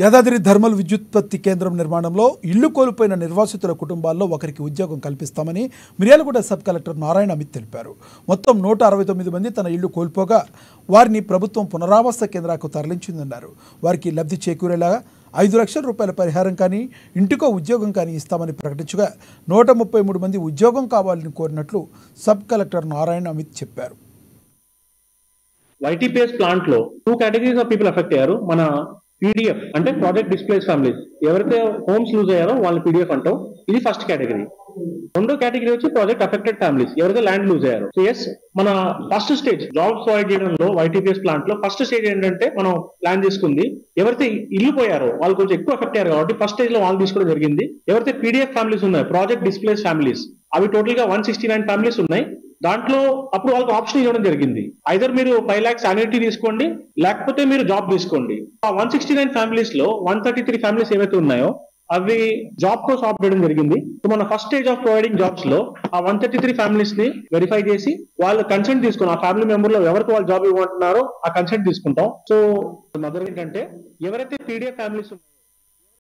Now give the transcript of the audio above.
Yadadri thermal విద్యుత్పత్తి కేంద్రం నిర్మాణంలో ఇళ్లు కోల్పోయిన నిర్వాసితుల కుటుంబాల్లో ఒకరికి ఉద్యోగం కల్పిస్తామని మిర్యాలగూడ సబ్ కలెక్టర్ నారాయణ అమిత్ తెలిపారు. మొత్తం 169 మంది తన ఇళ్లు కోల్పోగా వారిని ప్రభుత్వం పునరావాస కేంద్రాలకు తరలించిందన్నారు. వారికి లబ్ధి చేకూరేలా 5 లక్షల రూపాయల పరిహారం కానీ ఇంటికో ఉద్యోగం కానీ ఇస్తామని ప్రకటించగా 133 మంది ఉద్యోగం కావాలని కోరినట్లు సబ్ కలెక్టర్ నారాయణ అమిత్ చెప్పారు. YTPS ప్లాంట్ లో 2 కేటగిరీస్ ఆఫ్ పీపుల్ అఫెక్ట్ అయ్యారు. మన PDF అంటే ప్రాజెక్ట్ డిస్ప్లేస్ ఫ్యామిలీస్, ఎవరైతే హోమ్స్ లూజ్ అయ్యారో వాళ్ళని PDF అంటాం. ఇది ఫస్ట్ కేటగిరీ. రెండో కేటగిరీ వచ్చి ప్రాజెక్ట్ అఫెక్టెడ్ ఫ్యామిలీస్, ఎవరైతే ల్యాండ్ లూజ్ అయ్యారో. సో ఎస్, మన ఫస్ట్ స్టేజ్ జాబ్స్ ప్రొవైడ్ చేయడంలో YTPS ప్లాంట్ లో ఫస్ట్ స్టేజ్ ఏంటంటే మనం ప్లాన్ చేసుకుంది ఎవరైతే ఇల్లు పోయారో వాళ్ళు కొంచెం ఎక్కువ ఎఫెక్ట్ అయ్యారు కాబట్టి ఫస్ట్ స్టేజ్ లో వాళ్ళు తీసుకోవడం జరిగింది. ఎవరైతే PDF ఫ్యామిలీస్ ఉన్నాయో, ప్రాజెక్ట్ డిస్ప్లేస్ ఫ్యామిలీస్, అవి టోటల్ గా 169 ఫ్యామిలీస్ ఉన్నాయి. దాంట్లో అప్పుడు వాళ్ళకి ఆప్షన్ ఇవ్వడం జరిగింది. ఐదర్ మీరు 5 lakhs శానిటీ తీసుకోండి, లేకపోతే మీరు జాబ్ తీసుకోండి. ఆ 169 ఫ్యామిలీస్ లో 133 ఫ్యామిలీస్ ఏవైతే ఉన్నాయో అవి జాబ్ కోసం ఆప్ట్ చేయడం జరిగింది. సో మన first stage of providing jobs లో ఆ 133 ఫ్యామిలీస్ ని వెరిఫై చేసి వాళ్ళు కన్సెంట్ తీసుకుని, ఆ ఫ్యామిలీ మెంబర్ లో ఎవరికి వాళ్ళు జాబ్ ఇవ్వమంటున్నారో ఆ కన్సెంట్ తీసుకుంటాం. సో మదర్ ఏంటంటే ఎవరైతే PDF ఫ్యామిలీస్